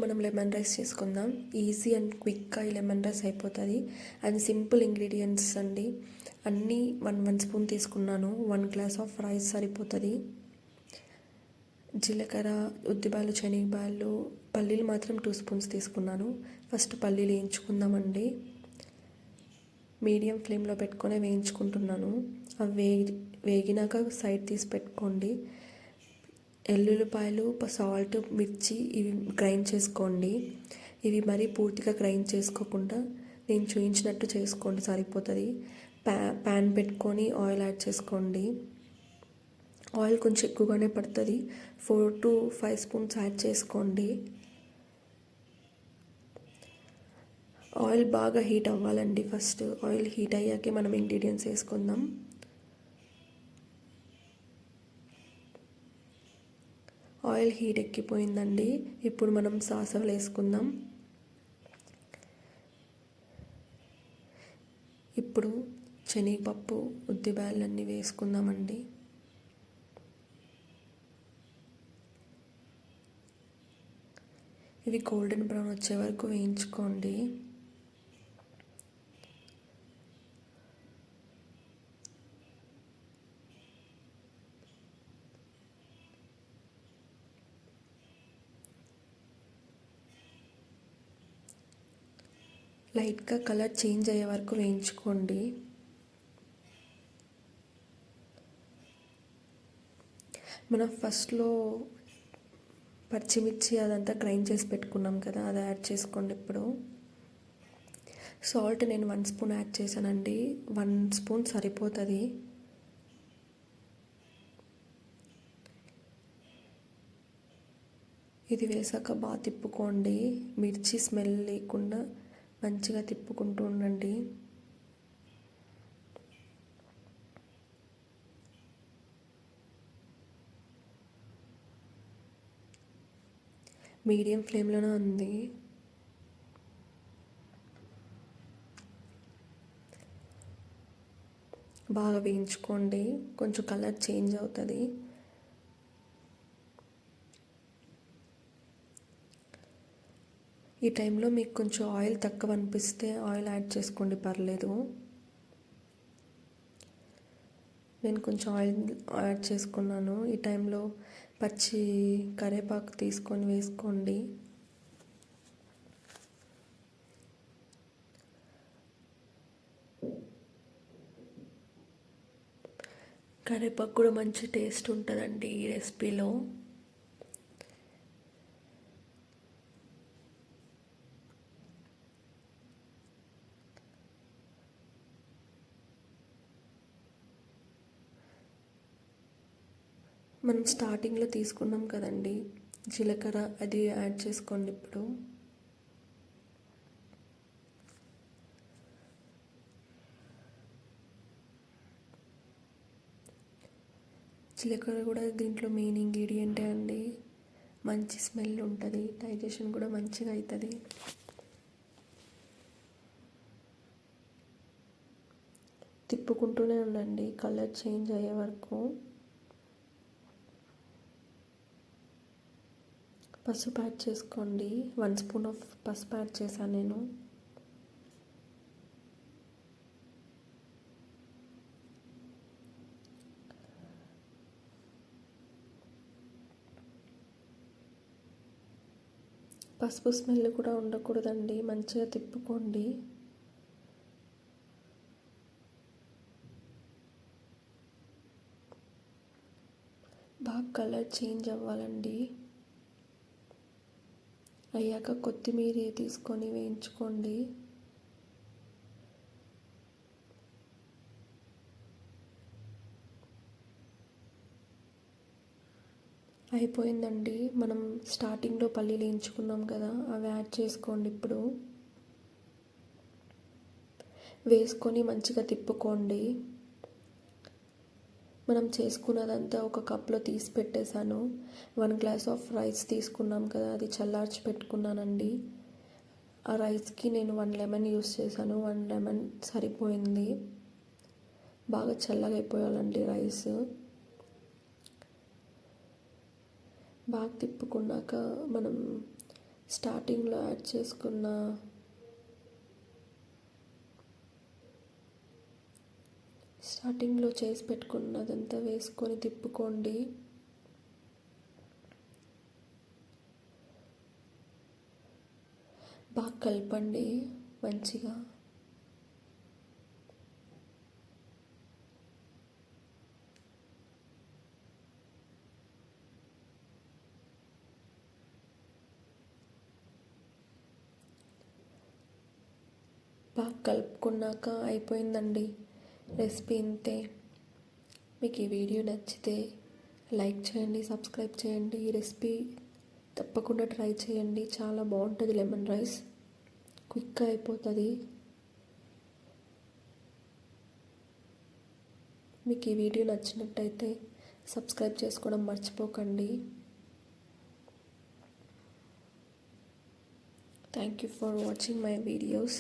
మనం lemon rice చేసుకుందాం. Easy and క్విక్గా ఈ లెమన్ రైస్ అయిపోతుంది. అండ్ సింపుల్ ఇంగ్రీడియంట్స్ అండి. అన్నీ వన్ స్పూన్ తీసుకున్నాను. 1 గ్లాస్ ఆఫ్ రైస్ సరిపోతుంది. జీలకర్ర, ఉద్దిబాలు, శనగబాలు, పల్లీలు మాత్రం 2 స్పూన్స్ తీసుకున్నాను. ఫస్ట్ పల్లీలు వేయించుకుందామండి. మీడియం ఫ్లేమ్లో పెట్టుకొని వేయించుకుంటున్నాను. అవి వేగినాక సైడ్ తీసి పెట్టుకోండి. ఎల్లుల్లిపాయలు, సాల్ట్, మిర్చి ఇవి గ్రైండ్ చేసుకోండి. ఇవి మరీ పూర్తిగా గ్రైండ్ చేసుకోకుండా నేను చూపించినట్టు చేసుకోండి, సరిపోతుంది. ప్యాన్ పెట్టుకొని ఆయిల్ యాడ్ చేసుకోండి. ఆయిల్ కొంచెం ఎక్కువగానే పడుతుంది. 4 to 5 స్పూన్స్ యాడ్ చేసుకోండి. ఆయిల్ బాగా హీట్ అవ్వాలండి. ఫస్ట్ ఆయిల్ హీట్ అయ్యాకే మనం ఇంగ్రీడియంట్స్ వేసుకుందాం. ఆయిల్ హీట్ ఎక్కిపోయిందండి. ఇప్పుడు మనం సాసలు వేసుకుందాం. ఇప్పుడు శనగపప్పు, ఉద్దిబ్యాలన్నీ వేసుకుందామండి. ఇవి గోల్డెన్ బ్రౌన్ వచ్చే వరకు వేయించుకోండి. లైట్గా కలర్ చేంజ్ అయ్యే వరకు వేయించుకోండి. మనం ఫస్ట్లో పచ్చిమిర్చి అదంతా గ్రైండ్ చేసి పెట్టుకున్నాం కదా, అది యాడ్ చేసుకోండి. ఇప్పుడు సాల్ట్ నేను 1 స్పూన్ యాడ్ చేశానండి. 1 స్పూన్ సరిపోతుంది. ఇది వేసాక బాగా తిప్పుకోండి. మిర్చి స్మెల్ లేకుండా మంచిగా తిప్పుకుంటూ ఉండండి. మీడియం ఫ్లేమ్లోనే ఉంది. బాగా వేయించుకోండి. కొంచెం కలర్ చేంజ్ అవుతుంది. ఈ టైంలో మీకు కొంచెం ఆయిల్ తక్కువ అనిపిస్తే ఆయిల్ యాడ్ చేసుకోండి, పర్లేదు. నేను కొంచెం ఆయిల్ యాడ్ చేసుకున్నాను. ఈ టైంలో పచ్చి కరివేపాకు తీసుకొని వేసుకోండి. కరివేపాకు కూడా మంచి టేస్ట్ ఉంటుందండి ఈ రెసిపీలో. మనం స్టార్టింగ్లో తీసుకున్నాం కదండి జీలకర్ర, అది యాడ్ చేసుకోండి. ఇప్పుడు జీలకర్ర కూడా దీంట్లో మెయిన్ ఇంగ్రీడియంటే అండి. మంచి స్మెల్ ఉంటుంది, డైజెషన్ కూడా మంచిగా అవుతుంది. తిప్పుకుంటూనే ఉండండి కలర్ చేంజ్ అయ్యే వరకు. పసుపు యాడ్ చేసుకోండి. 1 స్పూన్ ఆఫ్ పసుపు యాడ్ చేశాను నేను. పసుపు స్మెల్ కూడా ఉండకూడదండి. మంచిగా తిప్పుకోండి. బాగా కలర్ చేంజ్ అవ్వాలండి. అయ్యాక కొత్తిమీర తీసుకొని వేయించుకోండి. అయిపోయిందండి. మనం స్టార్టింగ్లో పల్లీలు వేయించుకున్నాం కదా, అవి యాడ్ చేసుకోండి. ఇప్పుడు వేసుకొని మంచిగా తిప్పుకోండి. మనం చేసుకున్నదంతా ఒక కప్లో తీసి పెట్టేశాను. 1 గ్లాస్ ఆఫ్ రైస్ తీసుకున్నాం కదా, అది చల్లార్చి పెట్టుకున్నానండి. ఆ రైస్కి నేను 1 లెమన్ యూస్ చేశాను. 1 లెమన్ సరిపోయింది. బాగా చల్లగా అయిపోయాలండి రైస్. బాగా తిప్పుకున్నాక మనం స్టార్టింగ్లో యాడ్ చేసుకున్న స్టార్టింగ్లో చేసి పెట్టుకున్నదంతా వేసుకొని తిప్పుకోండి. బాగా కలపండి మంచిగా. బాగా కలుపుకున్నాక అయిపోయిందండి రెసిపీ. ఇంతే. మీకు ఈ వీడియో నచ్చితే లైక్ చేయండి, సబ్స్క్రైబ్ చేయండి. ఈ రెసిపీ తప్పకుండా ట్రై చేయండి. చాలా బాగుంటుంది లెమన్ రైస్, క్విక్గా అయిపోతుంది. మీకు ఈ వీడియో నచ్చినట్టయితే సబ్స్క్రైబ్ చేసుకోవడం మర్చిపోకండి. Thank you for watching my videos.